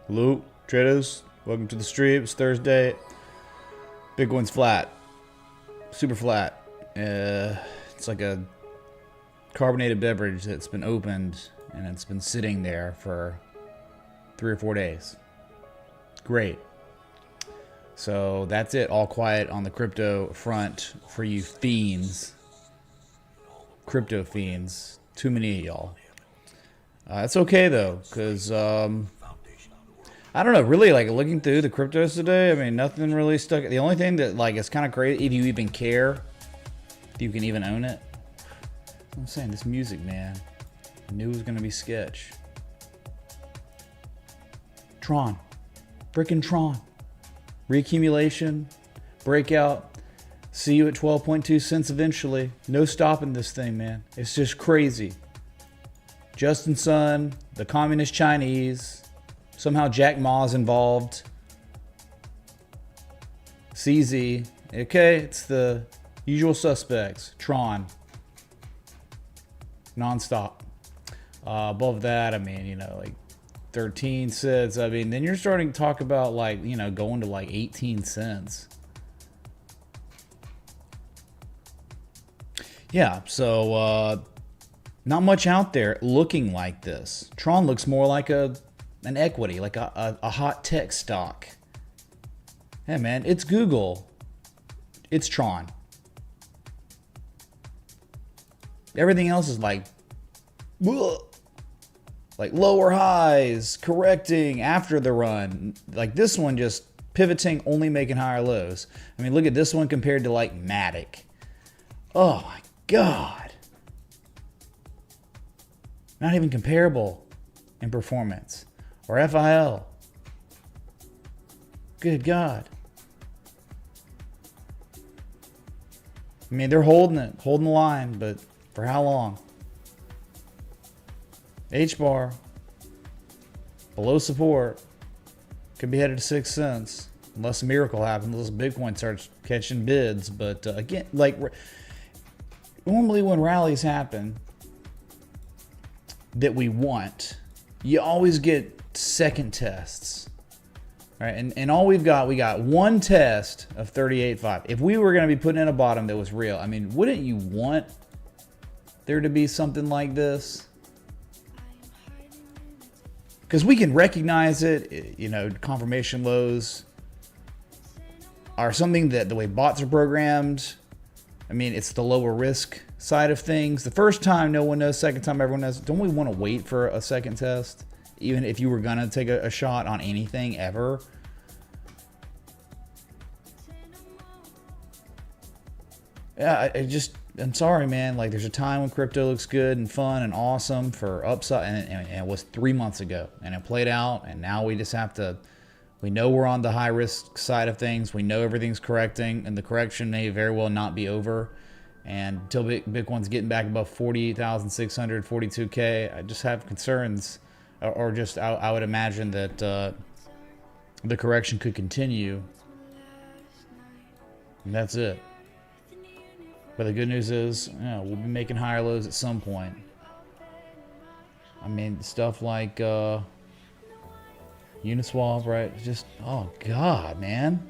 Hello, traders. Welcome to the stream. It's Thursday. Bitcoin's flat. Super flat. It's like a carbonated beverage that's been opened and it's been sitting there for 3 or 4 days. Great. So that's it. All quiet on the crypto front for you fiends. Crypto fiends. Too many of y'all. It's okay though, because I don't know, really, like, looking through the cryptos today, I mean, nothing really stuck. The only thing that, like, is kind of crazy, if you even care, if you can even own it. I'm saying, this music, man, I knew it was going to be sketch. Tron. Frickin' Tron. Reaccumulation. Breakout. See you at 12.2 cents eventually. No stopping this thing, man. It's just crazy. Justin Sun, the Communist Chinese. Somehow Jack Ma's involved. CZ. Okay, it's the usual suspects. Tron. Non-stop. Above that, I mean, you know, like 13 cents. I mean, then you're starting to talk about, like, you know, going to like 18 cents. Yeah, so not much out there looking like this. Tron looks more like an equity, like a hot tech stock. Hey man, it's Google. It's Tron. Everything else is like lower highs, correcting after the run. Like this one just pivoting, only making higher lows. I mean, look at this one compared to like Matic. Oh my God. Not even comparable in performance. Or FIL. Good God. I mean, they're holding it, holding the line, but for how long? H-bar. Below support. Could be headed to 6 cents. Unless a miracle happens, unless Bitcoin starts catching bids. But again, like, normally when rallies happen that we want, you always get second tests, right? And all we got one test of 38.5. If we were going to be putting in a bottom that was real, I mean, wouldn't you want there to be something like this? Because we can recognize it, you know, confirmation lows are something that the way bots are programmed, I mean, it's the lower risk side of things. The first time, no one knows. Second time, everyone knows. Don't we want to wait for a second test? Even if you were going to take a shot on anything ever. Yeah, I'm sorry, man. Like, there's a time when crypto looks good and fun and awesome for upside. And it was 3 months ago. And it played out. And now we just have to, we know we're on the high risk side of things. We know everything's correcting. And the correction may very well not be over. And until Bitcoin's getting back above 48,600, 42K, I just have concerns. Or just, I would imagine that the correction could continue. And that's it. But the good news is, yeah, we'll be making higher lows at some point. I mean, stuff like Uniswap, right? Just, oh God, man.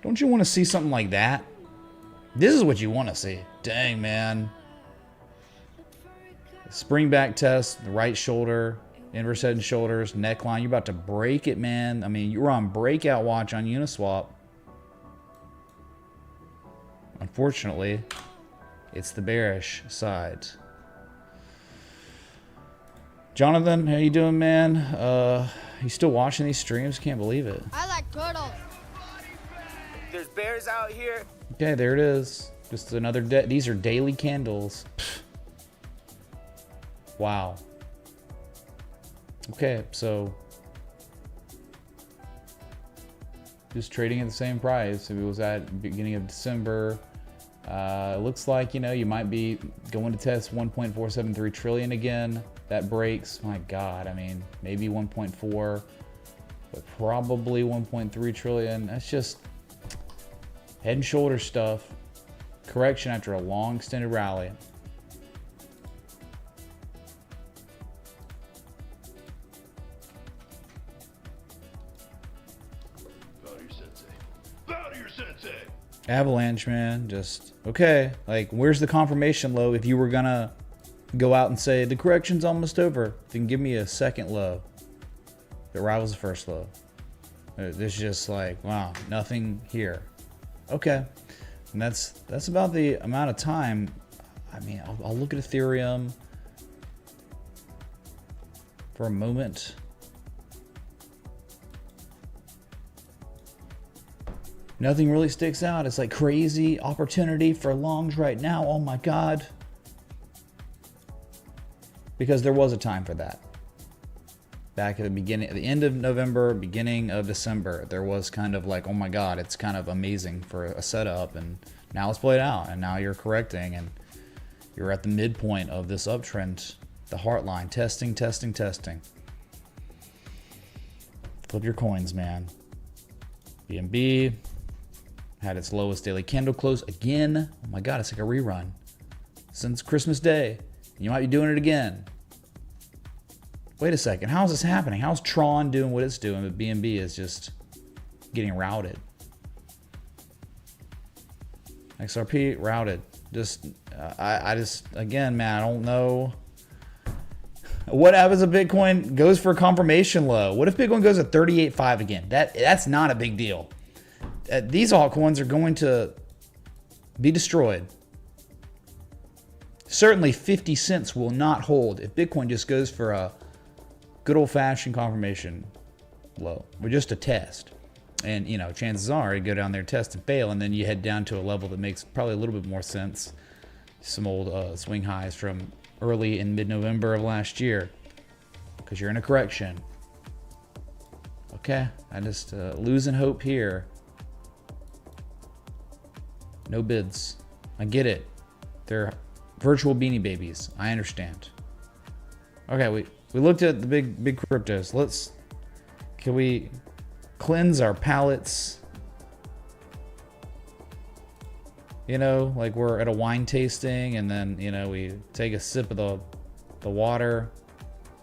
Don't you want to see something like that? This is what you want to see. Dang, man. Spring back test, the right shoulder, inverse head and shoulders, neckline. You're about to break it, man. I mean, you were on breakout watch on Uniswap. Unfortunately, it's the bearish side. Jonathan, how you doing, man? You still watching these streams? Can't believe it. I like turtles. There's bears out here. Okay, there it is. Just another these are daily candles. Pfft. Wow. Okay, so just trading at the same price. If it was at the beginning of December, it looks like, you know, you might be going to test 1.473 trillion again. That breaks. My God, I mean, maybe 1.4, but probably 1.3 trillion. That's just head and shoulder stuff. Correction after a long extended rally. Avalanche, man, just okay. Like, where's the confirmation low? If you were gonna go out and say the correction's almost over, then give me a second low that rivals the first low. It's just like, wow, nothing here. Okay, and that's about the amount of time. I mean, I'll look at Ethereum for a moment. Nothing really sticks out. It's like crazy opportunity for longs right now. Oh my God. Because there was a time for that. Back at the beginning, at the end of November, beginning of December, there was kind of like, oh my God, it's kind of amazing for a setup. And now it's played out. And now you're correcting. And you're at the midpoint of this uptrend. The heart line. Testing, testing, testing. Flip your coins, man. BNB. Had its lowest daily candle close again. Oh my God, it's like a rerun. Since Christmas Day. You might be doing it again. Wait a second, how is this happening? How's Tron doing what it's doing, but BNB is just getting routed? XRP routed. Just, I just, again, man, I don't know. What happens if Bitcoin goes for a confirmation low? What if Bitcoin goes to 38.5 again? That's not a big deal. These altcoins are going to be destroyed. Certainly 50 cents will not hold if Bitcoin just goes for a good old-fashioned confirmation low, or just a test. And, you know, chances are you go down there, test and fail, and then you head down to a level that makes probably a little bit more sense. Some old swing highs from early and mid-November of last year, because you're in a correction. Okay, I just losing hope here. No bids. I get it. They're virtual beanie babies. I understand. Okay, we looked at the big cryptos. Can we cleanse our palates? You know, like we're at a wine tasting and then, you know, we take a sip of the water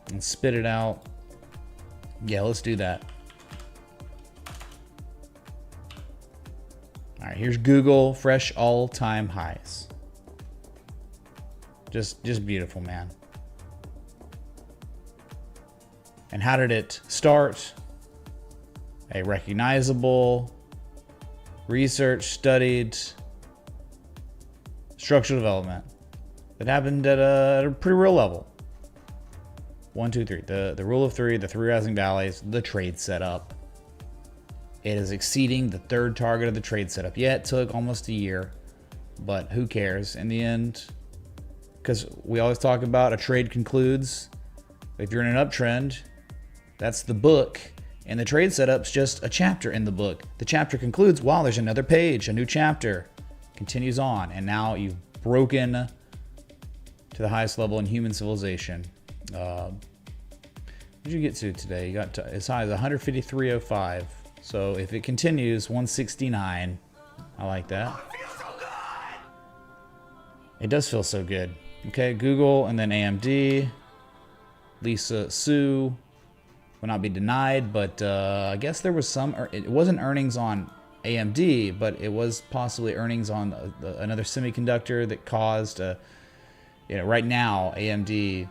and spit it out. Yeah, let's do that. All right, here's Google, fresh all-time highs. Just beautiful, man. And how did it start? A recognizable, research studied structural development that happened at a pretty real level. 1, 2, 3. The rule of three, the three rising valleys, the trade setup. It is exceeding the third target of the trade setup. Yeah, it took almost a year, but who cares in the end? Because we always talk about a trade concludes. If you're in an uptrend, that's the book, and the trade setup's just a chapter in the book. The chapter concludes, wow, there's another page, a new chapter. Continues on, and now you've broken to the highest level in human civilization. What did you get to today? You got to, as high as 153.05. So if it continues, 169. I like that. It does feel so good. Okay, Google and then AMD. Lisa Su will not be denied, but I guess there was some. It wasn't earnings on AMD, but it was possibly earnings on another semiconductor that caused, you know, right now AMD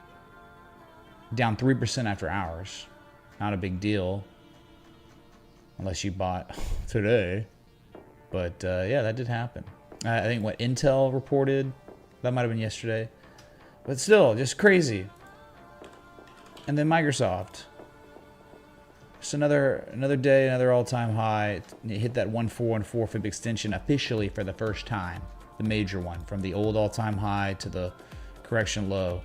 down 3% after hours. Not a big deal. Unless you bought today. But yeah, that did happen. I think what Intel reported, that might have been yesterday. But still, just crazy. And then Microsoft. Just another day, another all-time high. It hit that 1414 fib extension officially for the first time. The major one. From the old all-time high to the correction low.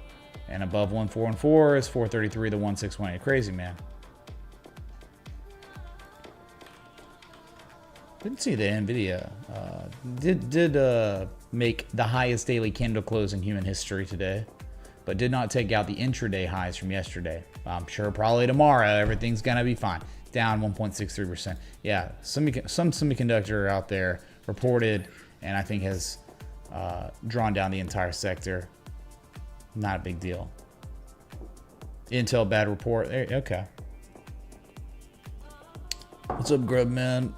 And above 1414 is 433 to 1618. Crazy, man. Didn't see the NVIDIA. Did make the highest daily candle close in human history today, but did not take out the intraday highs from yesterday. I'm sure probably tomorrow everything's gonna be fine. Down 1.63%. Yeah, some semiconductor out there reported, and I think has drawn down the entire sector. Not a big deal. Intel bad report. Okay. What's up, Grub Man?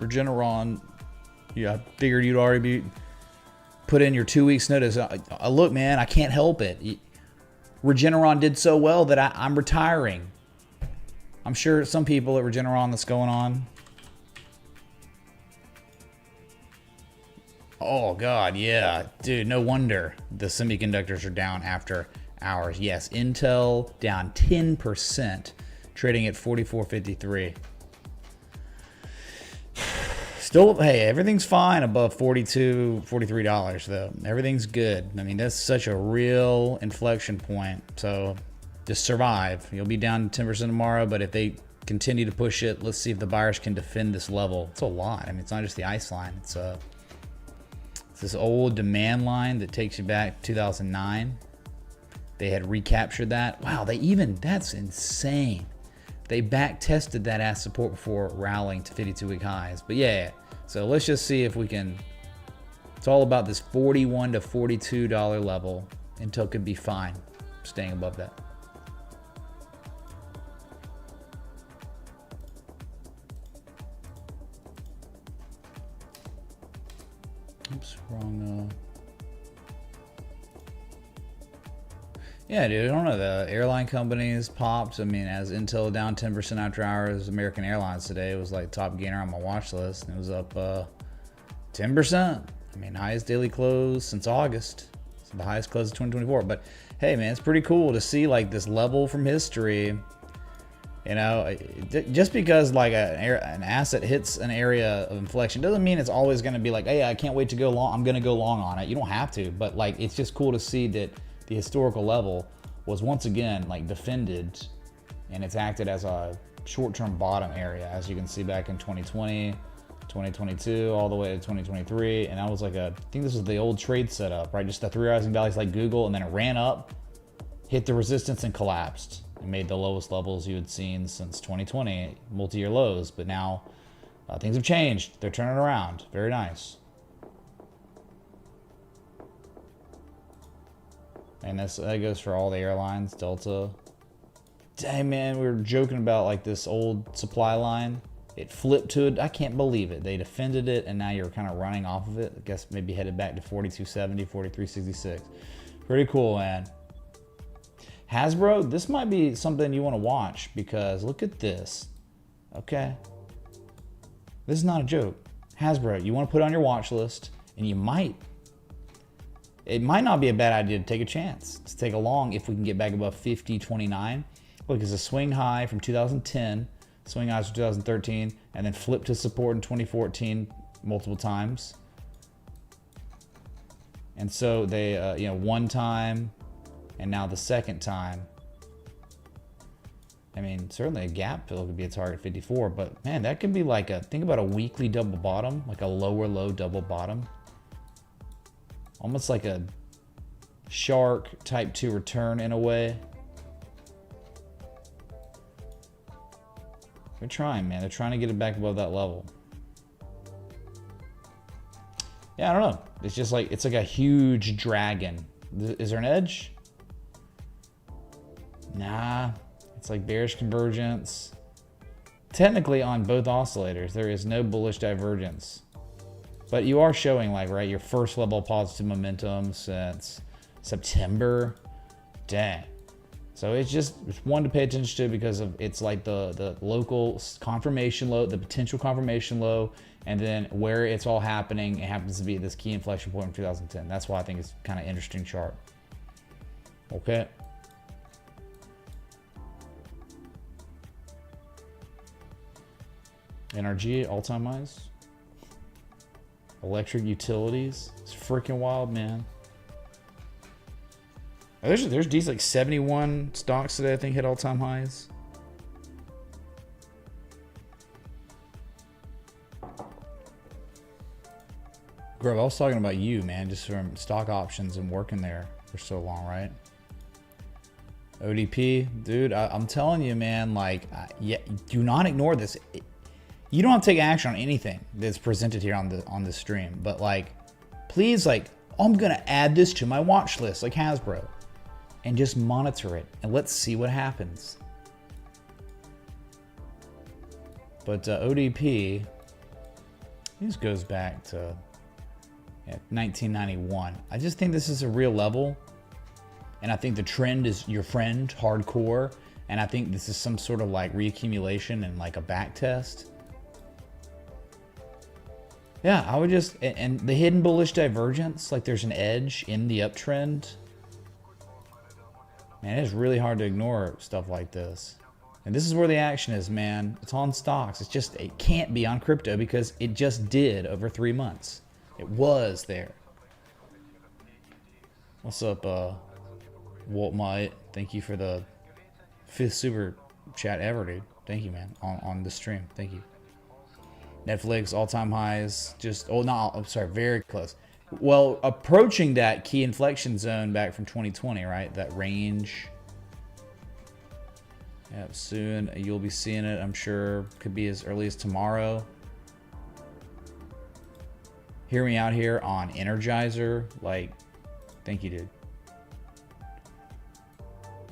Regeneron. Yeah, I figured you'd already be put in your 2 weeks notice. Look, man, I can't help it. Regeneron did so well that I'm retiring. I'm sure some people at Regeneron that's going on. Oh, God, yeah. Dude, no wonder the semiconductors are down after hours. Yes, Intel down 10%, trading at 44.53. Still, hey, everything's fine above $42, $43, though. Everything's good. I mean, that's such a real inflection point. So just survive. You'll be down 10% tomorrow, but if they continue to push it, let's see if the buyers can defend this level. It's a lot. I mean, it's not just the ice line. It's this old demand line that takes you back to 2009. They had recaptured that. Wow, that's insane. They back tested that as support before rallying to 52-week highs. But yeah, so let's just see if we can. It's all about this $41 to $42 level. Intel could be fine staying above that. Oops, wrong. Yeah, dude, I don't know. The airline companies popped. I mean, as Intel down 10% after hours, American Airlines today was like top gainer on my watch list. And it was up 10%. I mean, highest daily close since August. It's the highest close of 2024. But hey, man, it's pretty cool to see like this level from history. You know, just because like an asset hits an area of inflection doesn't mean it's always going to be like, hey, I can't wait to go long. I'm going to go long on it. You don't have to. But like, it's just cool to see that the historical level was once again like defended, and it's acted as a short-term bottom area, as you can see back in 2020, 2022, all the way to 2023. And that was like I think this was the old trade setup, right? Just the three rising valleys like Google, and then it ran up, hit the resistance, and collapsed. It made the lowest levels you had seen since 2020, multi-year lows. But now things have changed. They're turning around. Very nice. And that goes for all the airlines, Delta. Dang, man, we were joking about like this old supply line. It flipped to it. I can't believe it. They defended it, and now you're kind of running off of it. I guess maybe headed back to 42.70, 43.66. Pretty cool, man. Hasbro, this might be something you want to watch because look at this. Okay. This is not a joke. Hasbro, you want to put it on your watch list, and it might not be a bad idea to take a chance, to take a long if we can get back above 50.29. Look, it's a swing high from 2010, swing highs from 2013, and then flip to support in 2014 multiple times. And so they, one time, and now the second time. I mean, certainly a gap fill could be a target 54, but man, that could be like think about a weekly double bottom, like a lower low double bottom. Almost like a shark type 2 return in a way. They're trying, man. They're trying to get it back above that level. Yeah, I don't know. It's just like, it's like a huge dragon. Is there an edge? Nah. It's like bearish convergence. Technically on both oscillators, there is no bullish divergence. But you are showing like, right, your first level positive momentum since September. Dang. So it's one to pay attention to because of it's like the local confirmation low, the potential confirmation low, and then where it's all happening, it happens to be this key inflection point in 2010. That's why I think it's kind of interesting chart. Okay. NRG, all-time highs. Electric utilities. It's freaking wild, man. There's these like 71 stocks today I think hit all-time highs. Grove, I was talking about you, man, just from stock options and working there for so long, right? ODP, dude, I'm telling you, man, like, yeah, do not ignore this. You don't have to take action on anything that's presented here on this stream, but like, please, like, I'm gonna add this to my watch list, like Hasbro, and just monitor it and let's see what happens. But ODP, This goes back to 1991. I just think this is a real level. And I think the trend is your friend, hardcore. And I think this is some sort of like reaccumulation and like a back test. Yeah, I would just, and the hidden bullish divergence, like there's an edge in the uptrend. Man, it's really hard to ignore stuff like this. And this is where the action is, man. It's on stocks. It's just, it can't be on crypto because it just did over 3 months. It was there. What's up, Walt Might? Thank you for the 5th super chat ever, dude. Thank you, man, on the stream. Thank you. Netflix, all-time highs. Just, oh, no, I'm sorry, very close. Well, approaching that key inflection zone back from 2020, right? That range. Yep, soon you'll be seeing it, I'm sure. Could be as early as tomorrow. Hear me out here on Energizer. Like, thank you, dude.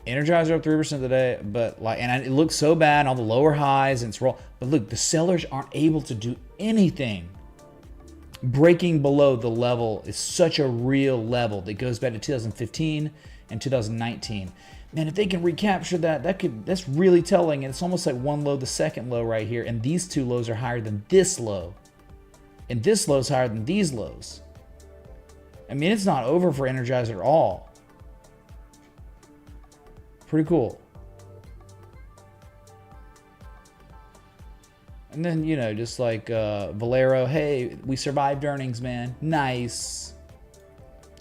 Energizer up 3% today, but like, and it looks so bad, all the lower highs, and it's roll. But look, the sellers aren't able to do anything. Breaking below the level is such a real level that goes back to 2015 and 2019. Man, if they can recapture that, that's really telling. And it's almost like one low, the second low right here, and these two lows are higher than this low, and this low is higher than these lows. I mean, it's not over for Energizer at all. Pretty cool. And then, you know, just like Valero, hey, we survived earnings, man. Nice.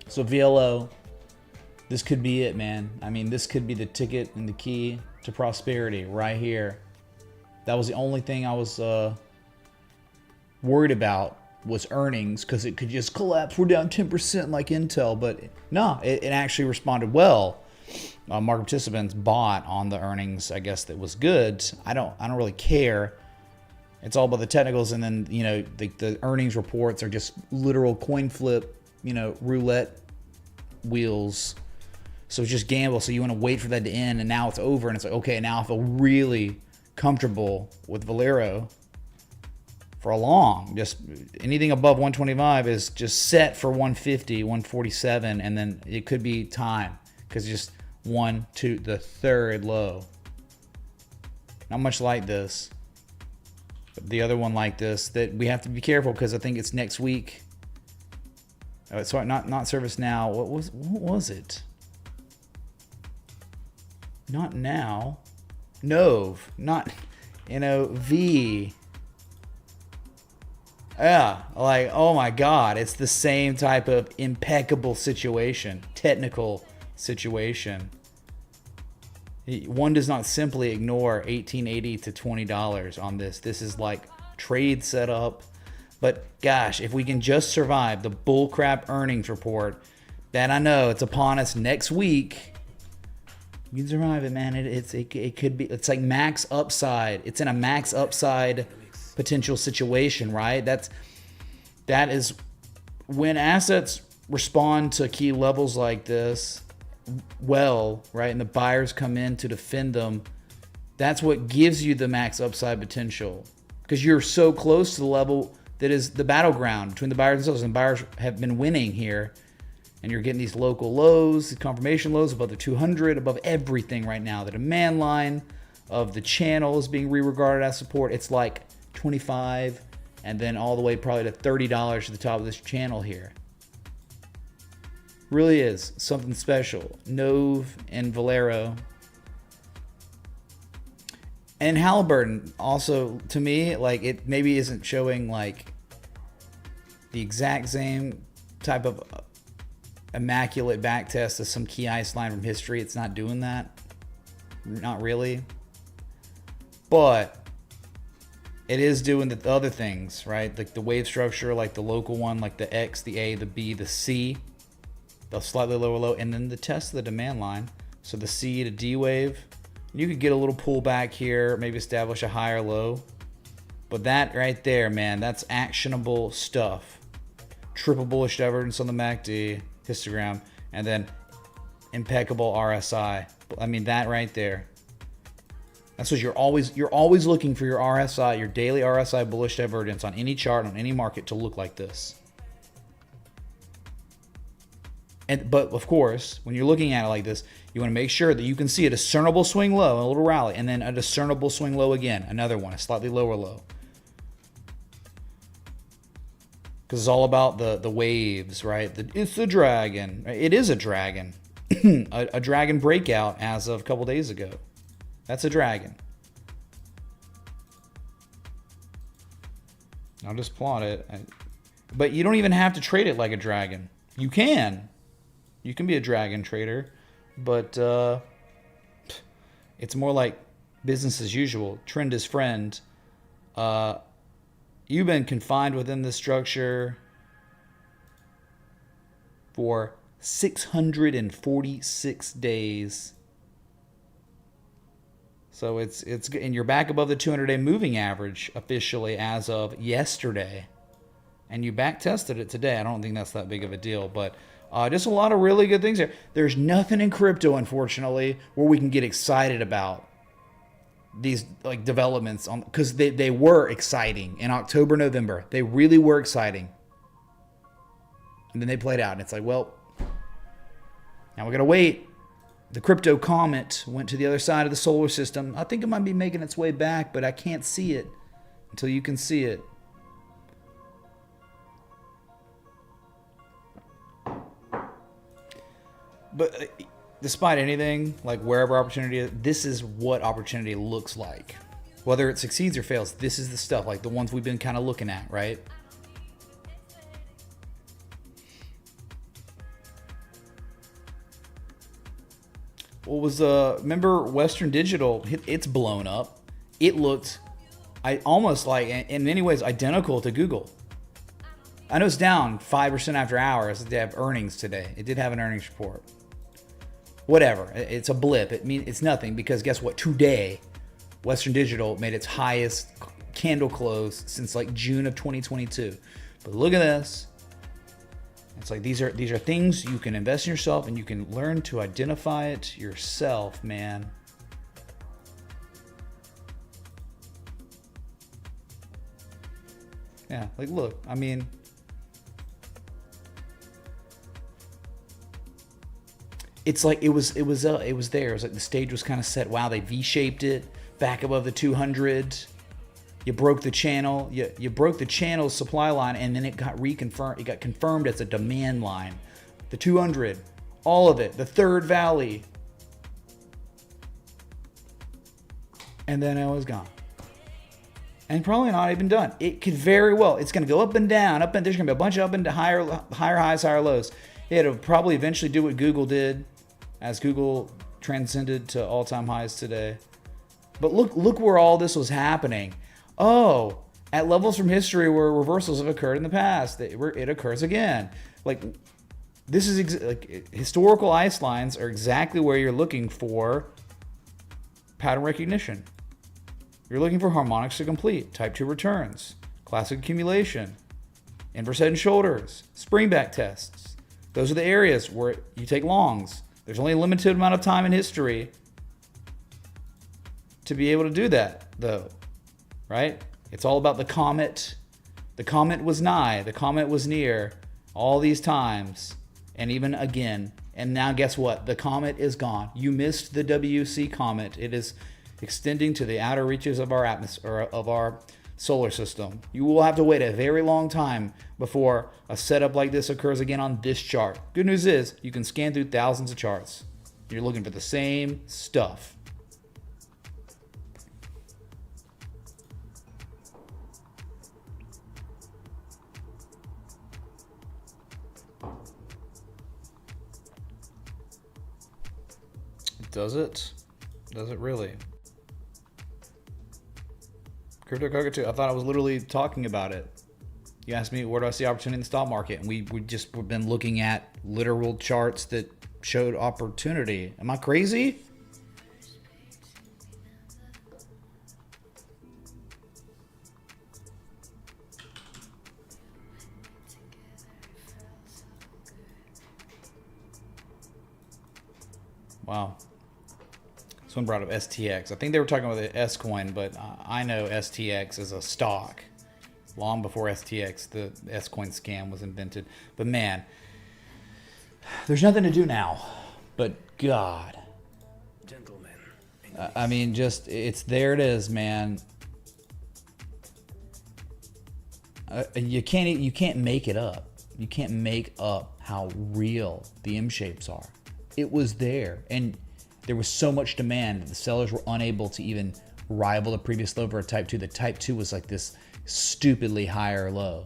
So VLO, this could be it, man. I mean, this could be the ticket and the key to prosperity right here. That was the only thing I was worried about was earnings, because it could just collapse. We're down 10% like Intel, but no, it actually responded well. Market participants bought on the earnings, I guess, that was good. I don't really care. It's all about the technicals, and then, you know, the earnings reports are just literal coin flip, you know, roulette wheels. So it's just gamble. So you want to wait for that to end, and now it's over, and it's like, okay, now I feel really comfortable with Valero for a long. Just anything above 125 is just set for 150, 147, and then it could be time, because just 1, 2, the third low. Not much like this. But the other one like this that we have to be careful, because I think it's next week. Oh, sorry, not Service Now. What was it? Not now. Nove, not NOV. Yeah, like, oh my God, it's the same type of impeccable situation, technical situation. One does not simply ignore $18.80 to $20 on this. This is like trade setup. But gosh, if we can just survive the bullcrap earnings report, then I know it's upon us next week. You can survive it, man. It could be. It's like max upside. It's in a max upside potential situation, right? That is when assets respond to key levels like this well, right, and the buyers come in to defend them. That's what gives you the max upside potential, because you're so close to the level that is the battleground between the buyers themselves, and buyers have been winning here, and you're getting these local lows, the confirmation lows above the 200, above everything right now. The demand line of the channel is being re-regarded as support. It's like 25 and then all the way probably to $30 to the top of this channel here. Really is something special. Nove and Valero. And Halliburton also, to me, like, it maybe isn't showing like the exact same type of immaculate back test as some key ice line from history. It's not doing that. Not really. But it is doing the other things, right? Like the wave structure, like the local one, like the X, the A, the B, the C, the slightly lower low, and then the test of the demand line. So the C to D wave. You could get a little pullback here, maybe establish a higher low. But that right there, man, that's actionable stuff. Triple bullish divergence on the MACD histogram, and then impeccable RSI. I mean, that right there. That's what you're always looking for your RSI, your daily RSI bullish divergence on any chart, on any market to look like this. But of course, when you're looking at it like this, you want to make sure that you can see a discernible swing low, a little rally, and then a discernible swing low again, another one, a slightly lower low. Because it's all about the waves, right? It's the dragon. It is a dragon. a dragon breakout as of a couple days ago. That's a dragon. I'll just plot it. But you don't even have to trade it like a dragon. You can. You can be a dragon trader. But it's more like business as usual. Trend is friend. You've been confined within this structure for 646 days. So it's and you're back above the 200-day moving average officially as of yesterday. And you back tested it today. I don't think that's that big of a deal, but just a lot of really good things here. There's nothing in crypto, unfortunately, where we can get excited about these like developments on, because they were exciting in October, November. They really were exciting. And then they played out, and it's like, well, now we gotta wait. The crypto comet went to the other side of the solar system. I think it might be making its way back, but I can't see it until you can see it. But despite anything, like wherever opportunity is, this is what opportunity looks like. Whether it succeeds or fails, this is the stuff, like the ones we've been kind of looking at, right? What was remember Western Digital? It's blown up. It looked, almost like in many ways identical to Google. I know it's down 5% after hours. They have earnings today. It did have an earnings report. Whatever. It's a blip. It's nothing, because guess what? Today, Western Digital made its highest candle close since like June of 2022. But look at this. It's like these are things you can invest in yourself, and you can learn to identify it yourself, man. Yeah, like look, I mean, it's like it was there. It was like the stage was kind of set. Wow, they V-shaped it back above the 200. You broke the channel. You broke the channel supply line, and then it got reconfirmed. It got confirmed as a demand line. The 200, all of it, the third valley, and then it was gone. And probably not even done. It could very well. It's going to go up and down, up and there's going to be a bunch of up and higher highs, higher lows. It'll probably eventually do what Google did, as Google transcended to all-time highs today. But look where all this was happening. Oh, at levels from history where reversals have occurred in the past, it occurs again. Like this is like historical ice lines are exactly where you're looking for pattern recognition. You're looking for harmonics to complete, type 2 returns, classic accumulation, inverse head and shoulders, spring back tests. Those are the areas where you take longs. There's only a limited amount of time in history to be able to do that, though, right? It's all about the comet. The comet was nigh. The comet was near all these times, and even again. And now guess what? The comet is gone. You missed the WC comet. It is extending to the outer reaches of our atmosphere, of our solar system. You will have to wait a very long time before a setup like this occurs again on this chart. Good news is you can scan through thousands of charts. You're looking for the same stuff. Does it? Does it really? Crypto Cockatoo, I thought I was literally talking about it. You asked me, where do I see opportunity in the stock market? And we've been looking at literal charts that showed opportunity. Am I crazy? Wow. Someone brought up STX. I think they were talking about the S coin, but I know STX is a stock. Long before STX, the S coin scam was invented. But man, there's nothing to do now. But God, Gentlemen. I mean, just there it is, man. You can't make it up. You can't make up how real the M shapes are. It was there, and there was so much demand that the sellers were unable to even rival the previous low for a Type 2. The Type 2 was like this stupidly higher low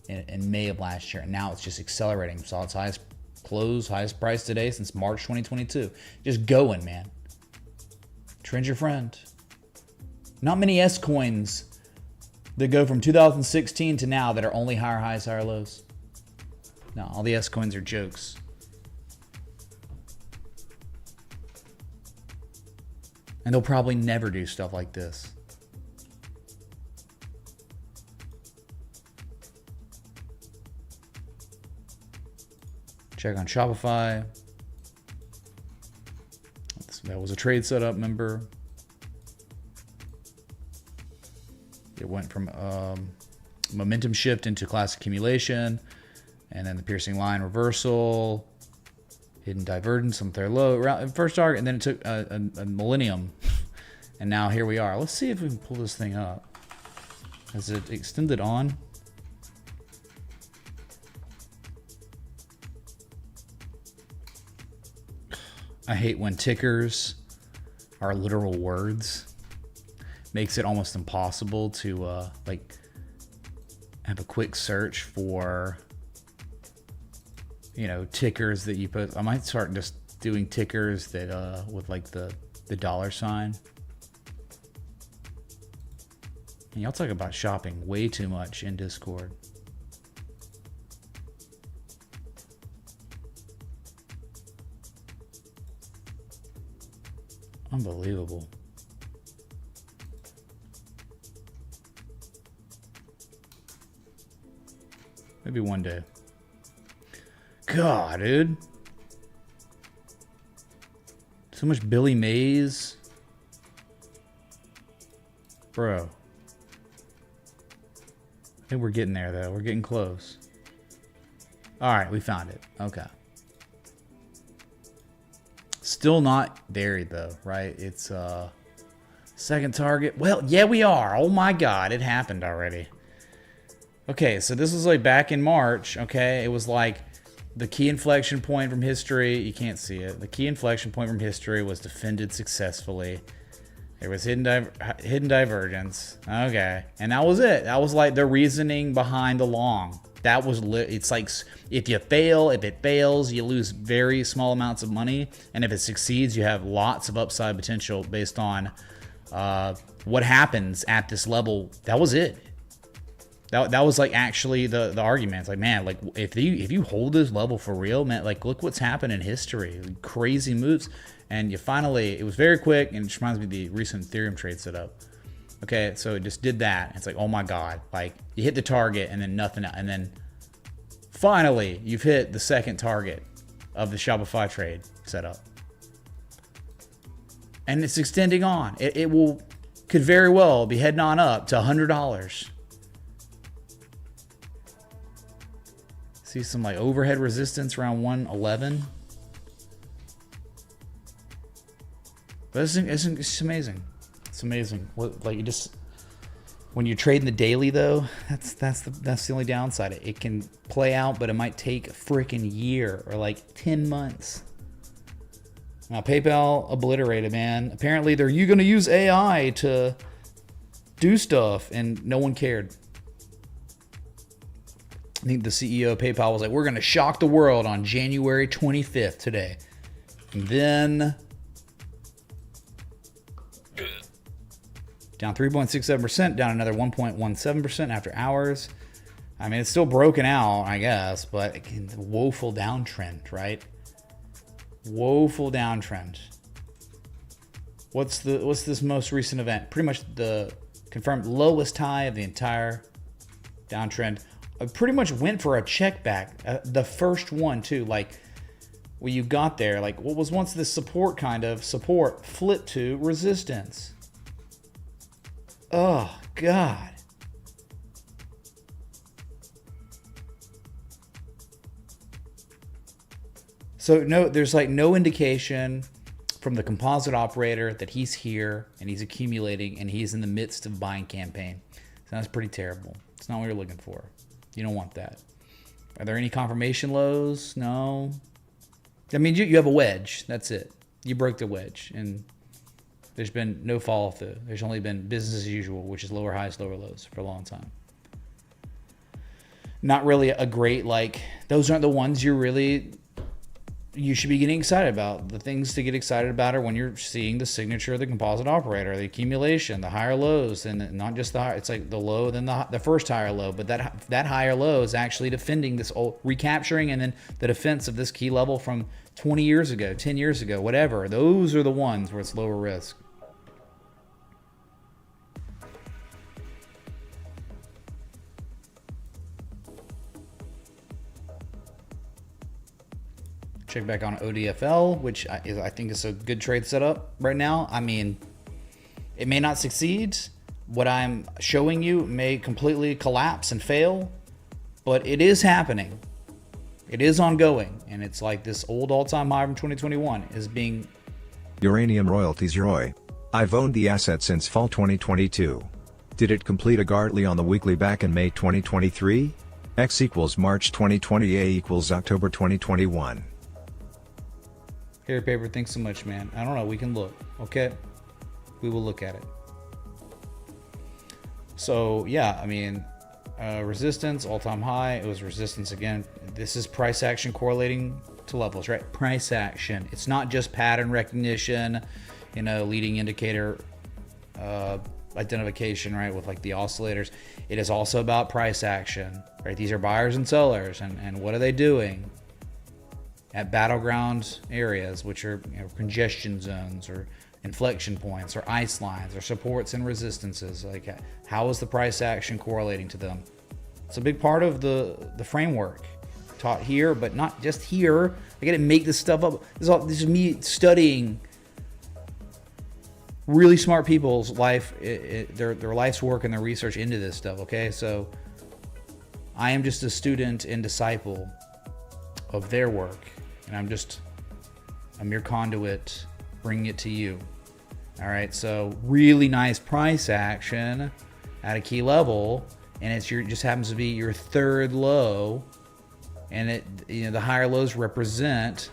in May of last year, and now it's just accelerating. Saw its highest close, highest price today since March 2022. Just going, man. Trend's your friend. Not many S coins that go from 2016 to now that are only higher highs, higher lows. No, all the S coins are jokes. And they'll probably never do stuff like this. Check on Shopify. That was a trade setup, member. It went from momentum shift into classic accumulation, and then the piercing line reversal, hidden divergence on their low first target, and then it took a millennium, and now here we are. Let's see if we can pull this thing up. Has it extended on? I hate when tickers are literal words. Makes it almost impossible to like have a quick search for, you know, tickers that you put. I might start just doing tickers that with like the dollar sign. And y'all talk about shopping way too much in Discord. Unbelievable. Maybe one day. God, dude. So much Billy Mays. Bro. I think we're getting there, though. We're getting close. Alright, we found it. Okay. Still not there, though, right? It's second target. Well, yeah, we are. Oh, my God. It happened already. Okay, so this was like back in March, okay? It was like the key inflection point from history. You can't see it. The key inflection point from history was defended successfully. There was hidden divergence. Okay, and that was it. That was like the reasoning behind the long. That was it's like if it fails, you lose very small amounts of money, and if it succeeds, you have lots of upside potential based on what happens at this level. That was it. That was like actually the argument. It's like, man, like if you hold this level for real, man, like look what's happened in history, crazy moves, and you finally, it was very quick, and it just reminds me of the recent Ethereum trade setup. Okay, so it just did that. It's like, oh my God, like you hit the target and then nothing, and then finally you've hit the second target of the Shopify trade setup, and it's extending on. It could very well be heading on up to $100. See some like overhead resistance around 111. But it's amazing. It's amazing. What, like, you just, when you're trading the daily though, that's the only downside. It can play out, but it might take a freaking year or like 10 months. Now PayPal obliterated, man. Apparently they're going to use AI to do stuff, and no one cared. I think the CEO of PayPal was like, we're going to shock the world on January 25th today. And then down 3.67%, down another 1.17% after hours. I mean, it's still broken out, I guess, but again, the woeful downtrend, right? Woeful downtrend. What's this most recent event? Pretty much the confirmed lowest high of the entire downtrend. I pretty much went for a check back. The first one too. Like, what you got there. Like what was once this support kind of support flipped to resistance. Oh, God. So no, there's like no indication from the composite operator that he's here and he's accumulating and he's in the midst of buying campaign. So that's pretty terrible. It's not what you're looking for. You don't want that. Are there any confirmation lows? No. I mean, you have a wedge. That's it. You broke the wedge and there's been no fall through. There's only been business as usual, which is lower highs, lower lows for a long time. Not really a great, like, those aren't the ones you should be getting excited about. The things to get excited about are when you're seeing the signature of the composite operator, the accumulation, the higher lows, and not just the higher. It's like the low, then the first higher low, but that higher low is actually defending this old, recapturing, and then the defense of this key level from 20 years ago, 10 years ago, whatever. Those are the ones where it's lower risk. Check back on ODFL, which I think is a good trade setup right now. I mean, it may not succeed. What I'm showing you may completely collapse and fail, but it is happening. It is ongoing, and it's like this old all-time high from 2021 is being... Uranium Royalties Roy. I've owned the asset since fall 2022. Did it complete a Gartley on the weekly back in May 2023? X equals March 2020, A equals October 2021. Harry Paper, thanks so much, man. I don't know. We can look. Okay? We will look at it. So, yeah, I mean, resistance, all-time high. It was resistance again. This is price action correlating to levels, right? Price action. It's not just pattern recognition, leading indicator identification, right, with like the oscillators. It is also about price action, right? These are buyers and sellers, and what are they doing at battleground areas, which are congestion zones or inflection points or ice lines or supports and resistances. Like, how is the price action correlating to them? It's a big part of the framework taught here, but not just here. I gotta make this stuff up. This is me studying really smart people's life, their life's work and their research into this stuff. Okay, so I am just a student and disciple of their work. And I'm just a mere conduit bringing it to you. All right, so really nice price action at a key level, and it's just happens to be your third low, and the higher lows represent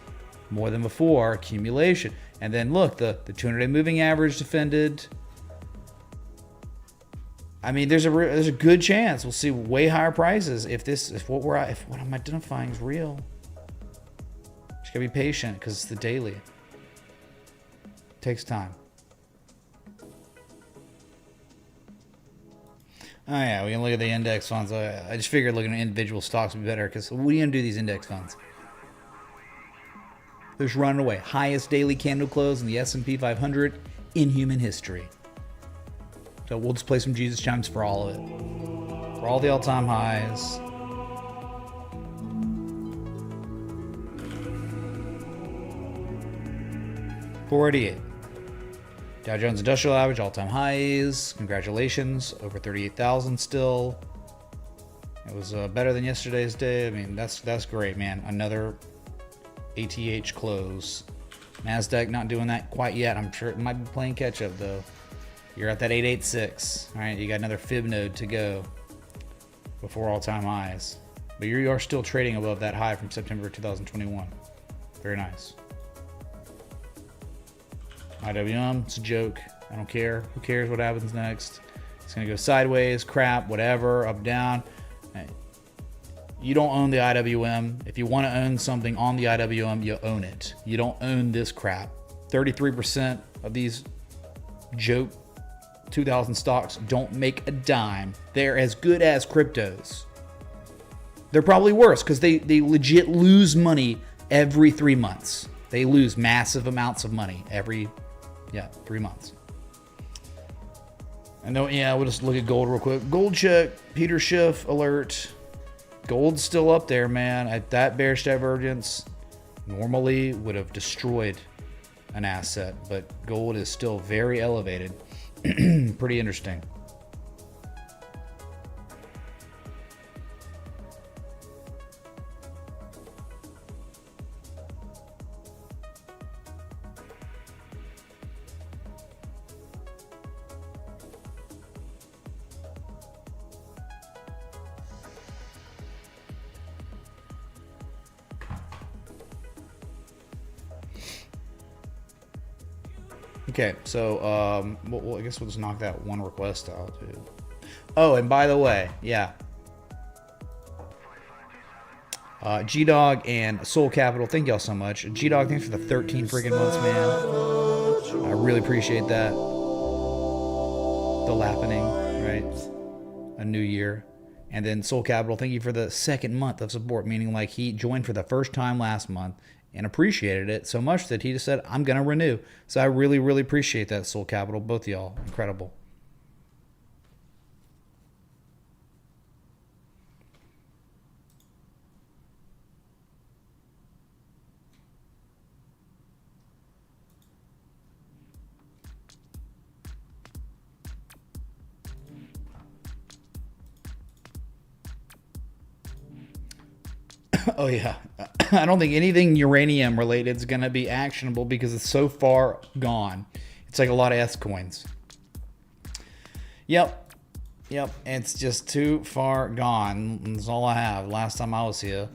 more than before accumulation. And then look, the 200-day moving average defended. I mean, there's a good chance we'll see way higher prices if what I'm identifying is real. Just gotta be patient because it's the daily. It takes time. Oh yeah, we can look at the index funds. I just figured looking at individual stocks would be better because what are you gonna do these index funds? They're just running away. Highest daily candle close in the S&P 500 in human history. So we'll just play some Jesus chimes for all of it. For all the all-time highs. $488. Dow Jones Industrial Average, all-time highs. Congratulations, over 38,000 still. It was better than yesterday's day. I mean, that's great, man. Another ATH close. NASDAQ not doing that quite yet. I'm sure it might be playing catch-up, though. You're at that 886. All right, you got another fib node to go before all-time highs. But you are still trading above that high from September 2021. Very nice. IWM, it's a joke. I don't care. Who cares what happens next? It's going to go sideways, crap, whatever, up, down. You don't own the IWM. If you want to own something on the IWM, you own it. You don't own this crap. 33% of these joke 2000 stocks don't make a dime. They're as good as cryptos. They're probably worse because they legit lose money every 3 months. They lose massive amounts of money every 3 months. And then, we'll just look at gold real quick. Gold check, Peter Schiff alert. Gold's still up there, man, at that bearish divergence. normally would have destroyed an asset, but gold is still very elevated. Pretty interesting. Okay, so well, I guess we'll just knock that one request out, dude. Oh, and by the way, yeah, G-Dog and Soul Capital, thank y'all so much. G-Dog, thanks for the 13 freaking months, man. I really appreciate that. The lappening, right? A new year. And then Soul Capital, thank you for the second month of support, meaning like he joined for the first time last month and appreciated it so much that he just said, I'm going to renew. So I really, really appreciate that, Soul Capital. Both of y'all. Incredible. Oh, yeah. I don't think anything uranium related is going to be actionable because it's so far gone. It's like a lot of S coins. Yep. It's just too far gone. That's all I have. Last time I was here.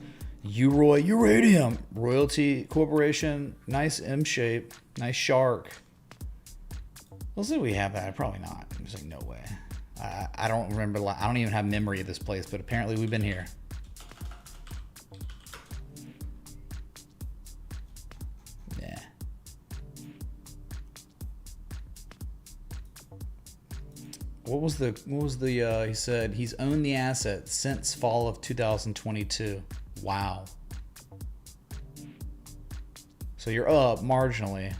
Uroy Uranium. Royalty Corporation. Nice M shape. Nice shark. Let's see if we have that. Probably not. I'm just like, no way. I don't remember. I don't even have memory of this place, but apparently we've been here. What was the he said he's owned the asset since fall of 2022. Wow. So you're up marginally.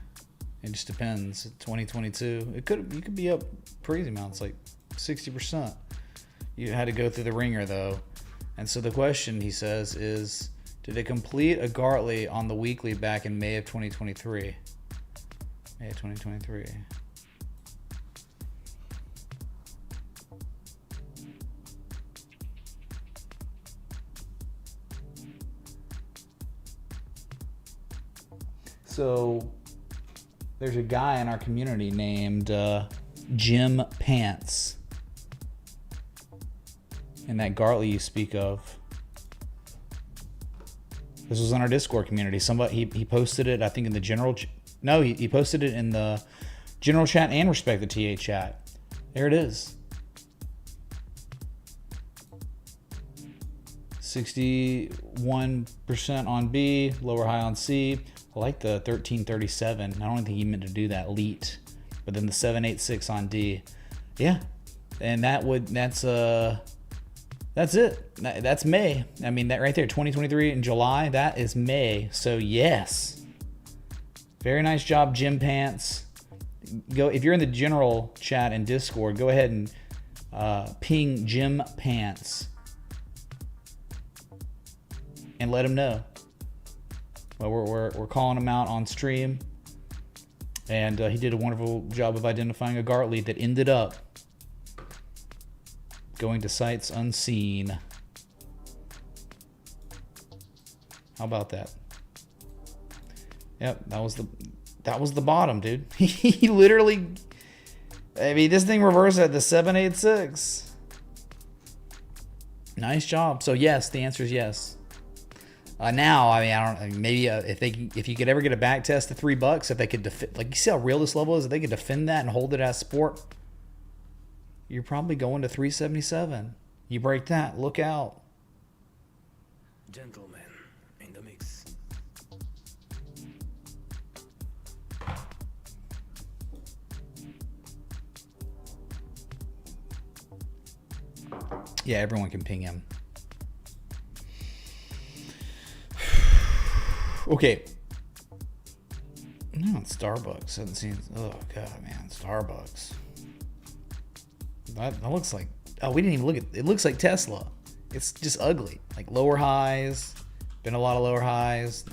It just depends. 2022. You could be up crazy amounts, like 60%. You had to go through the ringer though. And so the question, he says, is did it complete a Gartley on the weekly back in May of 2023? May of 2023. So there's a guy in our community named Jim Pants. And that Gartley you speak of. This was on our Discord community. Somebody he posted it, I think, in the general. He posted it in the general chat and Respect the TA chat. There it is. 61% on B, lower high on C. I like the 1337. I don't think he meant to do that elite, but then the 786 on D. Yeah, and that's it. That's May. I mean, that right there, 2023 in July. That is May. So yes, very nice job, Jim Pants. Go if you're in the general chat and Discord. Go ahead and ping Jim Pants and let him know. Well, we're calling him out on stream, and he did a wonderful job of identifying a Gartley that ended up going to sites unseen. How about that? Yep, that was the bottom, dude. He literally, I mean, this thing reversed at the 786. Nice job. So yes, the answer is yes. Now, I mean, I don't. Maybe if you could ever get a back test to $3, if they could like, you see how real this level is. If they could defend that and hold it as support, you're probably going to 377. You break that, look out. Gentlemen in the mix. Yeah, everyone can ping him. Okay. No, it's Starbucks. Hasn't seen. Oh god, man, Starbucks. That looks like. Oh, we didn't even look at. It looks like Tesla. It's just ugly. Like lower highs. Been a lot of lower highs.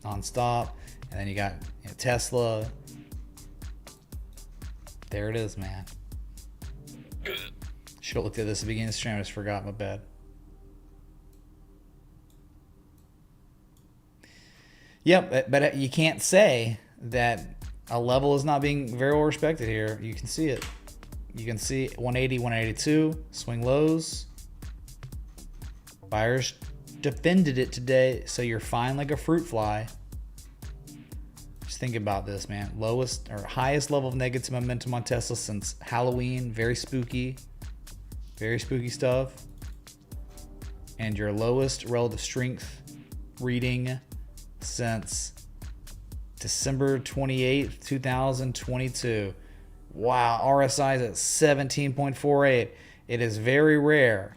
nonstop. And then you got Tesla. There it is, man. Should have looked at this at the beginning of the stream. I just forgot, my bad. Yep, but you can't say that a level is not being very well respected here. You can see it. You can see 180, 182, swing lows. Buyers defended it today, so you're fine like a fruit fly. Just think about this, man. Lowest or highest level of negative momentum on Tesla since Halloween. Very spooky stuff. And your lowest relative strength reading since December 28th, 2022. Wow, RSI is at 17.48. It is very rare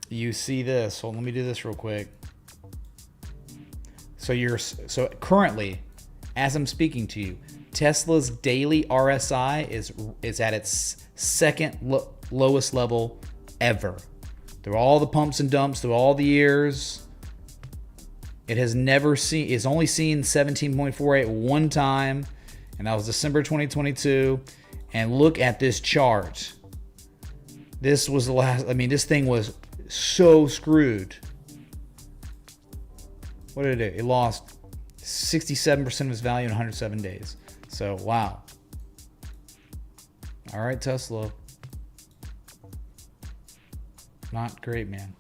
you see this. So let me do this real quick. So currently, as I'm speaking to you, Tesla's daily RSI is at its second lowest level ever. Through all the pumps and dumps, through all the years, it's only seen 17.48 one time, and that was December 2022. And look at this chart. This was the last, this thing was so screwed. What did it do? It lost 67% of its value in 107 days. So, wow. All right, Tesla. Not great, man.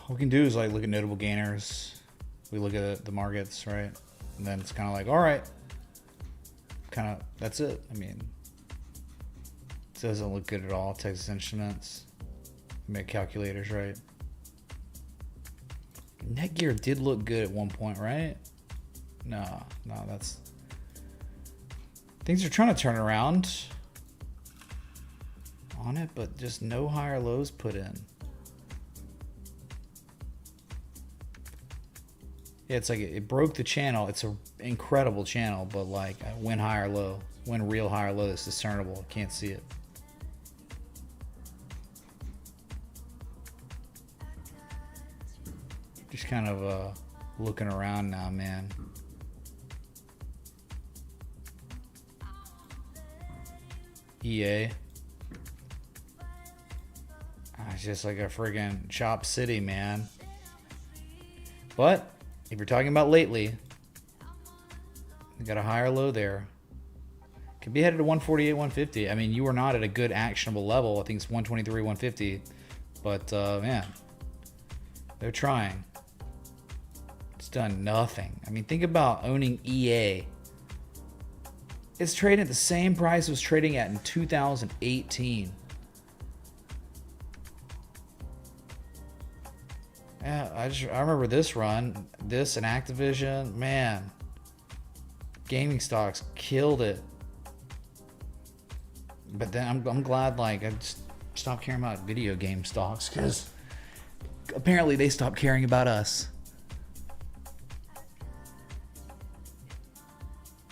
What we can do is like look at notable gainers. We look at the markets, right? And then it's kind of like, all right, that's it. It doesn't look good at all. Texas Instruments, make calculators, right? Netgear did look good at one point, right? No, that's things are trying to turn around on it, but just no higher lows put in. Yeah, it's like it broke the channel. It's an incredible channel, but like when higher low, when real higher low is discernible. Can't see it. Just kind of looking around now, man. EA. It's just like a friggin' Chop City, man. But if you're talking about lately, we got a higher low there. Could be headed to 148, 150. You are not at a good actionable level. I think it's 123, 150. But man, they're trying. It's done nothing. Think about owning EA. It's trading at the same price it was trading at in 2018. Yeah, I remember this run, this and Activision, man. Gaming stocks killed it. But then I'm glad I just stopped caring about video game stocks because apparently they stopped caring about us.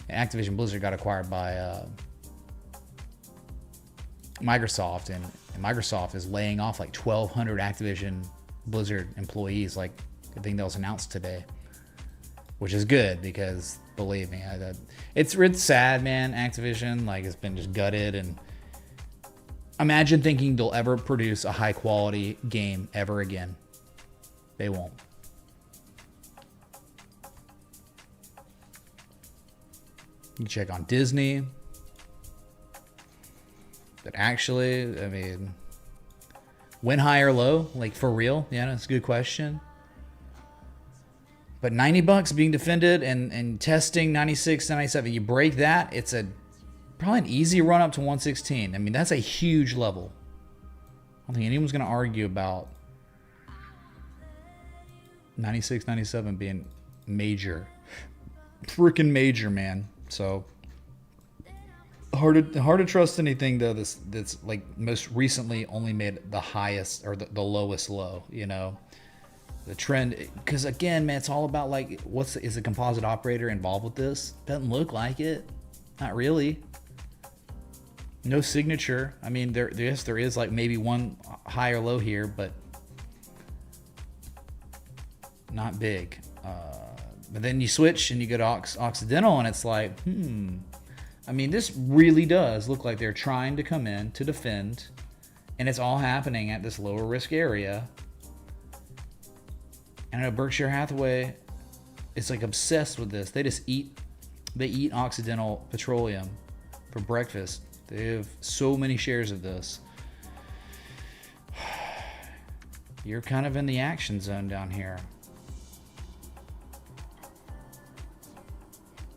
And Activision Blizzard got acquired by Microsoft, and Microsoft is laying off 1,200 Activision Blizzard employees. I think that was announced today, which is good because believe me, it's sad, man. Activision has been just gutted, and imagine thinking they'll ever produce a high quality game ever again. They won't. You can check on Disney. But actually, when high or low? For real? Yeah, that's a good question. But $90 being defended and testing 96, 97. You break that, it's probably an easy run up to 116. That's a huge level. I don't think anyone's going to argue about 96, 97 being major. Freaking major, man. So hard to trust anything though that's like most recently only made the highest or the lowest low, you know. The trend, because again, man, it's all about like is the composite operator involved with this? Doesn't look like it. Not really. No signature. I mean, there is like maybe one high or low here, but not big. But then you switch and you go to Occidental, and it's like, I mean, this really does look like they're trying to come in to defend, and it's all happening at this lower risk area. And I know Berkshire Hathaway is like obsessed with this. They eat Occidental Petroleum for breakfast. They have so many shares of this. You're kind of in the action zone down here.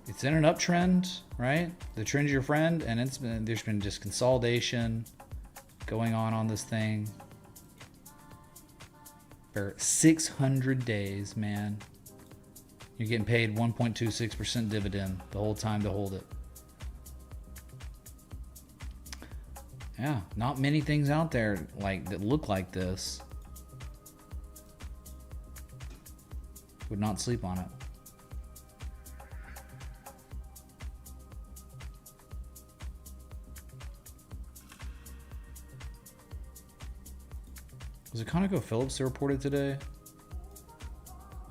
It's in an uptrend, right? The trend's your friend, and there's been just consolidation going on this thing for 600 days, man. You're getting paid 1.26% dividend the whole time to hold it. Yeah, not many things out there like that look like this. Would not sleep on it. Was it ConocoPhillips that reported today?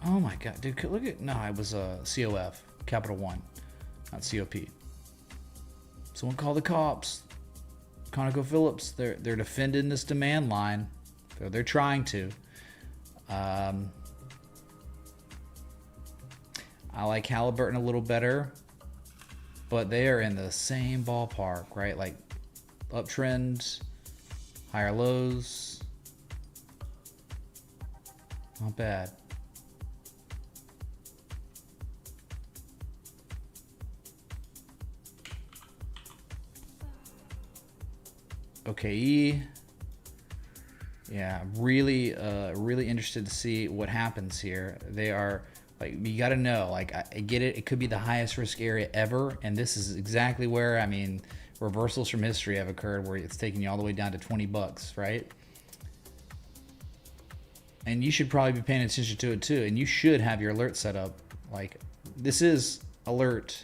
Oh my god, dude, look at, no, it was COF, Capital One, not COP. Someone call the cops. ConocoPhillips, they're defending this demand line. They're trying to. I like Halliburton a little better, but they are in the same ballpark, right? Like uptrend, higher lows. Not bad. OKE. Yeah, really interested to see what happens here. They are like, you got to know, like, I get it. It could be the highest risk area ever, and this is exactly where, I mean, reversals from history have occurred where it's taking you all the way down to $20, right? And you should probably be paying attention to it too. And you should have your alert set up. Like, this is alert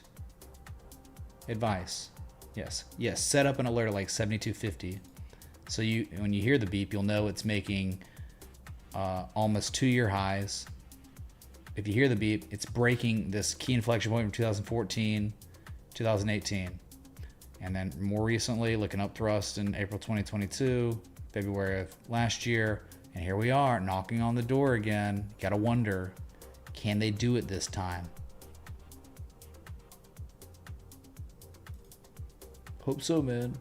advice. Yes. Set up an alert at like 7250. So when you hear the beep, you'll know it's making almost 2-year highs. If you hear the beep, it's breaking this key inflection point from 2014, 2018. And then more recently, looking up thrust in April 2022, February of last year. And here we are, knocking on the door again. Gotta wonder, can they do it this time? Hope so, man.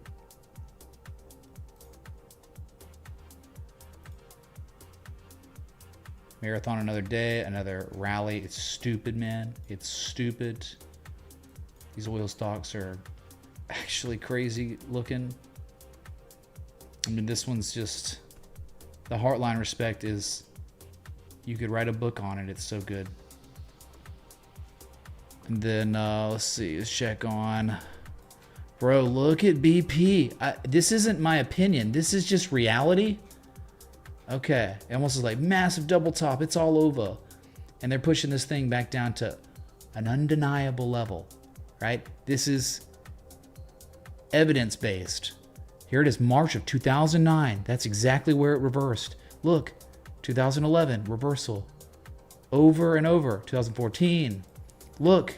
Marathon another day, another rally. It's stupid, man. It's stupid. These oil stocks are actually crazy looking. I mean, this one's just... The Heartline respect is, you could write a book on it. It's so good. And then, let's see. Let's check on... Bro, look at BP. This isn't my opinion. This is just reality. Okay. It almost is like massive double top. It's all over. And they're pushing this thing back down to an undeniable level. Right? This is evidence-based. Here it is, March of 2009. That's exactly where it reversed. Look, 2011, reversal. Over and over. 2014. Look,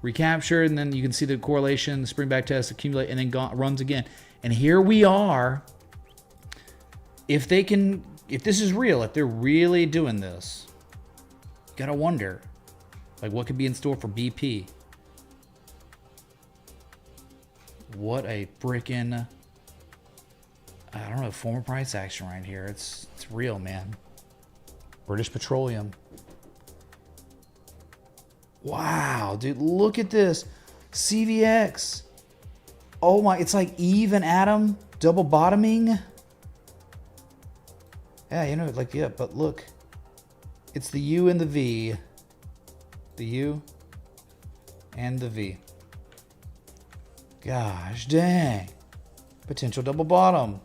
recaptured, and then you can see the correlation, the spring back test, accumulate, and then runs again. And here we are. If this is real, if they're really doing this, you gotta wonder, like, what could be in store for BP? What a freaking... I don't know, former price action right here. It's real, man. British Petroleum. Wow, dude, look at this. CVX. Oh my, it's like Eve and Adam double bottoming. Yeah, you know, like, yeah, but look. It's the U and the V. The U and the V. Gosh dang. Potential double bottom.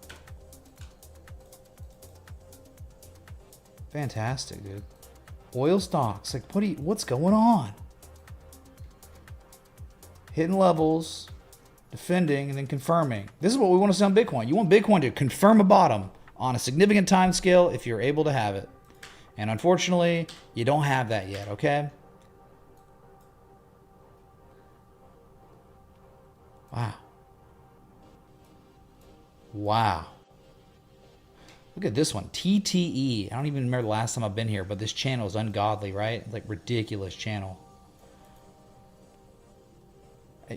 Fantastic, dude. Oil stocks. Like, what's going on? Hitting levels, defending, and then confirming. This is what we want to see on Bitcoin. You want Bitcoin to confirm a bottom on a significant time scale if you're able to have it. And unfortunately, you don't have that yet, okay? Wow. Wow. Look at this one. TTE. I don't even remember the last time I've been here, but this channel is ungodly, right? Like, ridiculous channel.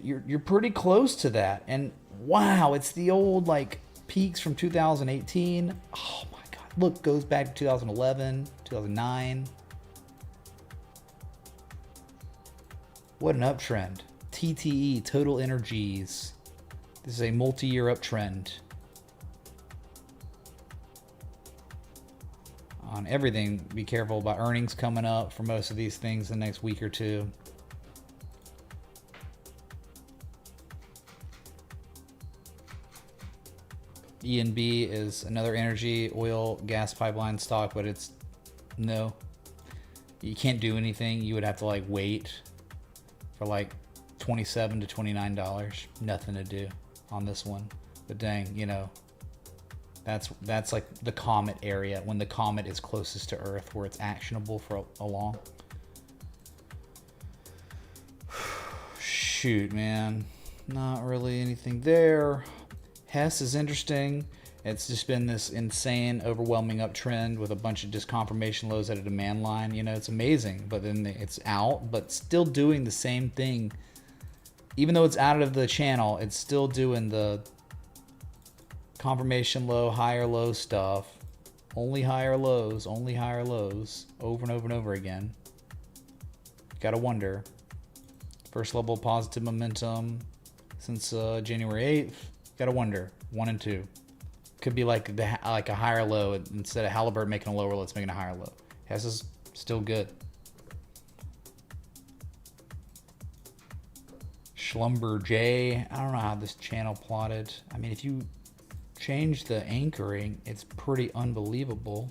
You're pretty close to that. And wow, it's the old, like, peaks from 2018. Oh my God. Look, goes back to 2011, 2009. What an uptrend. TTE, Total Energies. This is a multi-year uptrend. On everything, be careful about earnings coming up for most of these things the next week or two. ENB is another energy, oil, gas pipeline stock, but it's no. You can't do anything. You would have to like wait for like $27 to $29. Nothing to do on this one. But dang, you know, that's like the comet area, when the comet is closest to Earth, where it's actionable for a long. Shoot, man. Not really anything there. Hess is interesting. It's just been this insane, overwhelming uptrend with a bunch of just confirmation lows at a demand line. You know, it's amazing, but then it's out, but still doing the same thing. Even though it's out of the channel, it's still doing the confirmation low, higher low stuff. Only higher lows, over and over and over again. Gotta wonder. First level positive momentum since January 8th. Gotta wonder. 1 and 2. Could be like a higher low. Instead of Halliburton making a lower low, it's making a higher low. Hess is still good. Schlumberger. I don't know how this channel plotted. I mean, if you change the anchoring, it's pretty unbelievable.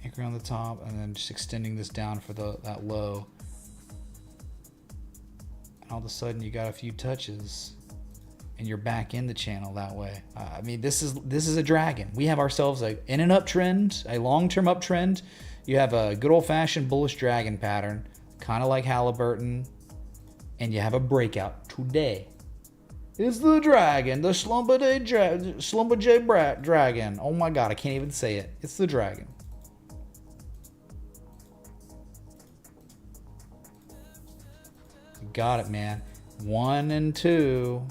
Anchoring on the top and then just extending this down for that low. All of a sudden you got a few touches and you're back in the channel that way. I mean, this is a dragon. We have ourselves in an uptrend, a long-term uptrend. You have a good old-fashioned bullish dragon pattern, kind of like Halliburton, and you have a breakout today. It's the dragon, the Schlumberger dragon. Oh my God, I can't even say it. It's the dragon. Got it, man. 1 and 2.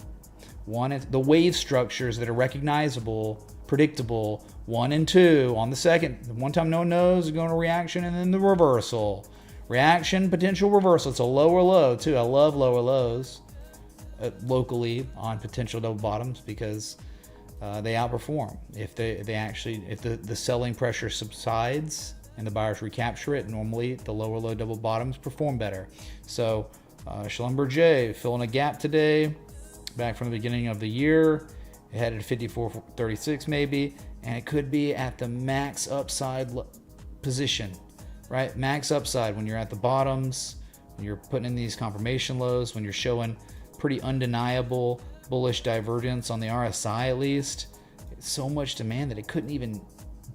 The wave structures that are recognizable, predictable. 1 and 2 on the second. One time no one knows, going to reaction, and then the reversal. Reaction, potential reversal. It's a lower low too. I love lower lows locally on potential double bottoms because they outperform. If the selling pressure subsides and the buyers recapture it, normally the lower low double bottoms perform better. So Schlumberger filling a gap today, back from the beginning of the year. It headed to 54.36 maybe, and it could be at the max upside position, right? Max upside when you're at the bottoms, when you're putting in these confirmation lows, when you're showing pretty undeniable bullish divergence on the RSI at least. It's so much demand that it couldn't even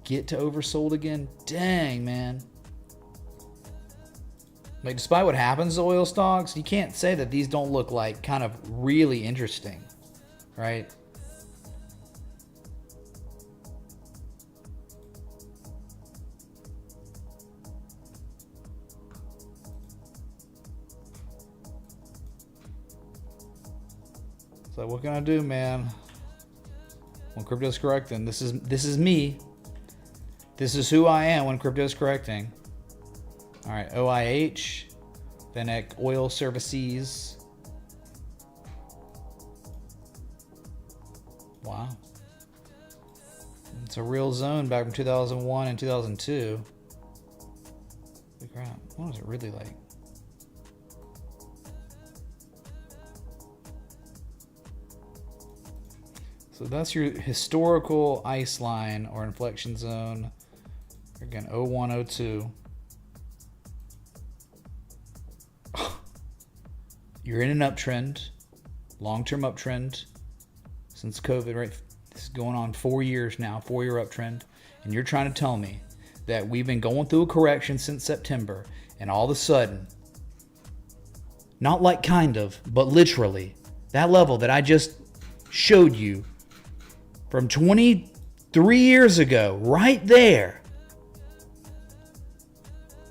get to oversold again. Dang, man. Like, despite what happens to oil stocks, you can't say that these don't look like kind of really interesting, right? So what can I do, man? When crypto's correcting, this is me. This is who I am when crypto's correcting. All right, OIH, Fennec Oil Services. Wow. It's a real zone back from 2001 and 2002. Holy crap. What was it really like? So that's your historical ice line or inflection zone. Again, 0102. You're in an uptrend, long-term uptrend since COVID, right? This is going on 4 years now, 4-year uptrend. And you're trying to tell me that we've been going through a correction since September, and all of a sudden, not like kind of, but literally, that level that I just showed you from 23 years ago, right there,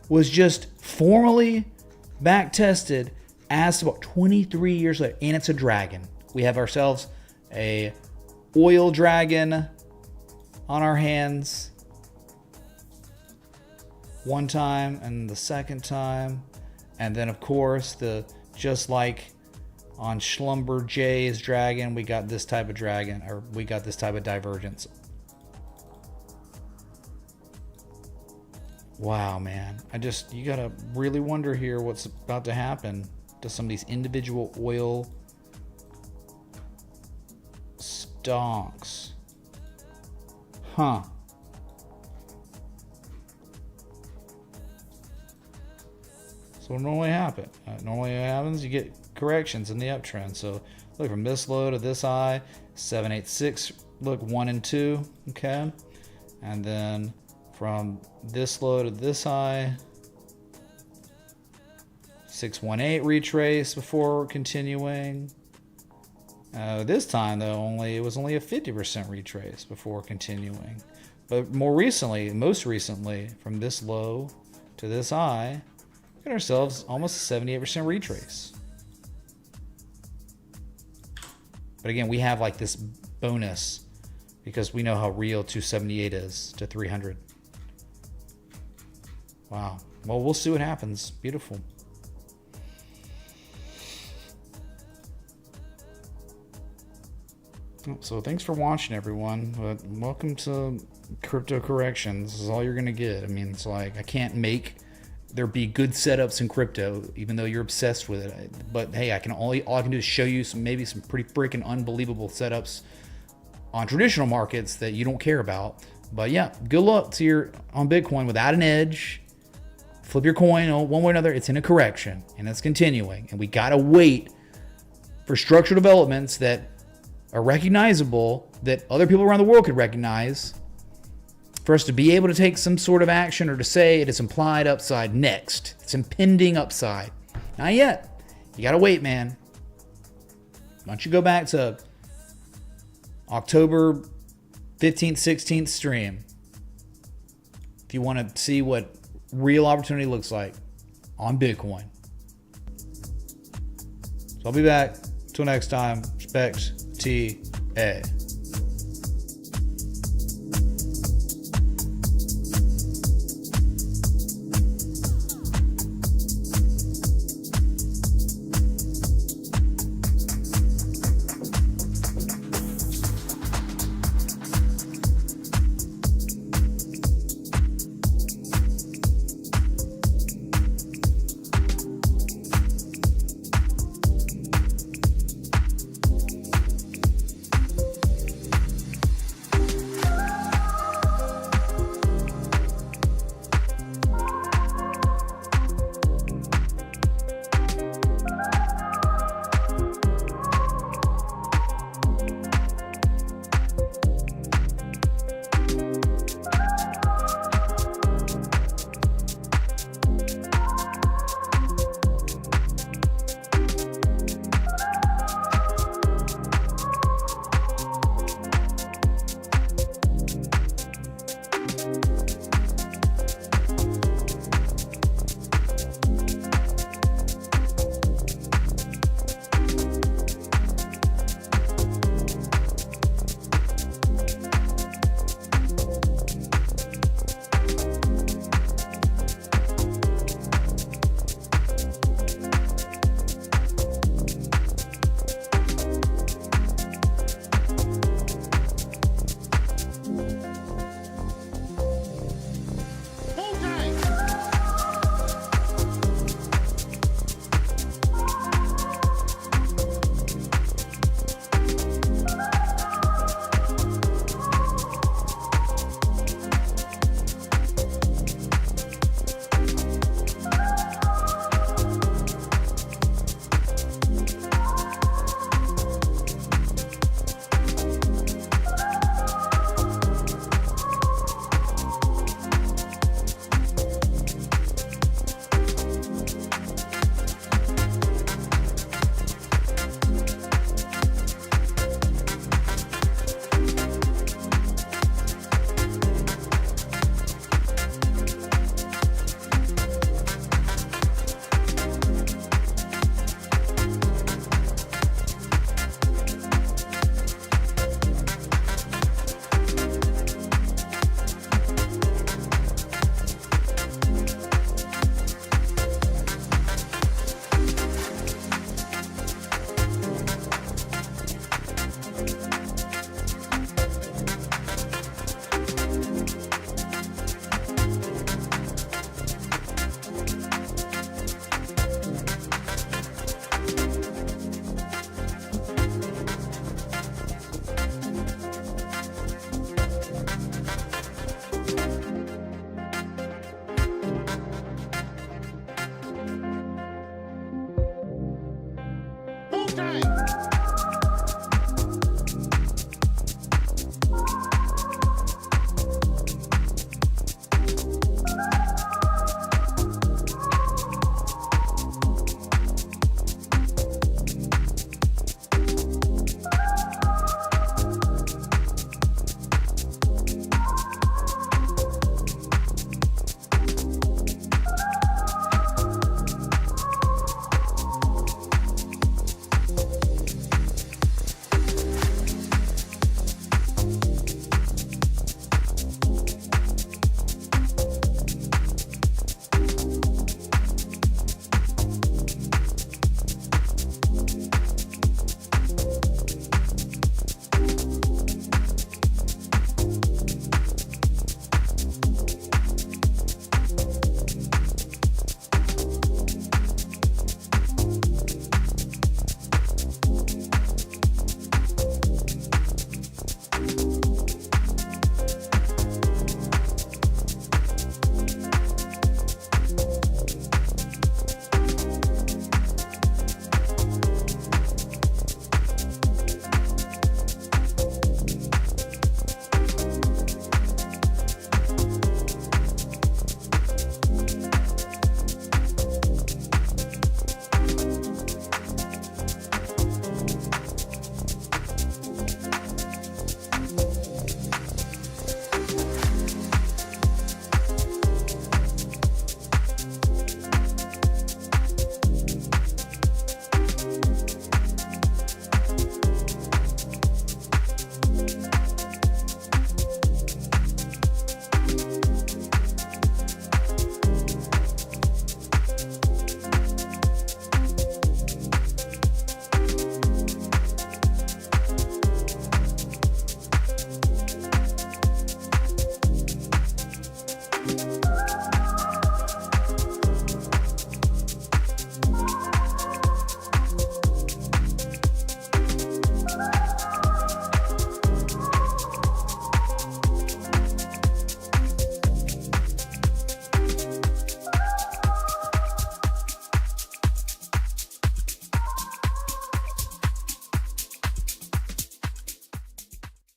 was just formally back tested as about 23 years later, and it's a dragon. We have ourselves a oil dragon on our hands one time, and the second time, and then of course just like on Schlumberger's dragon, we got this type of dragon, or we got this type of divergence. Wow, man. You gotta really wonder here what's about to happen to some of these individual oil stocks. Huh. So what normally happens? Normally what happens, you get corrections in the uptrend. So look, from this low to this high, 786, look, 1 and 2, okay? And then from this low to this high, 618 retrace before continuing. This time though, it was only a 50% retrace before continuing. But most recently, from this low to this high, we got ourselves almost a 78% retrace. But again, we have like this bonus because we know how real 278 is to 300. Wow. Well, we'll see what happens. Beautiful. So thanks for watching, everyone. But welcome to Crypto Corrections. This is all you're going to get. I mean, it's like I can't make there be good setups in crypto, even though you're obsessed with it. But hey, all I can do is show you maybe some pretty freaking unbelievable setups on traditional markets that you don't care about. But yeah, good luck to your on Bitcoin without an edge. Flip your coin one way or another. It's in a correction and it's continuing, and we gotta wait for structural developments that are recognizable, that other people around the world could recognize, for us to be able to take some sort of action or to say it is implied upside next. It's impending upside. Not yet. You gotta wait, man. Why don't you go back to October 15th, 16th stream if you want to see what real opportunity looks like on Bitcoin. So I'll be back. Till next time. Respect, TA.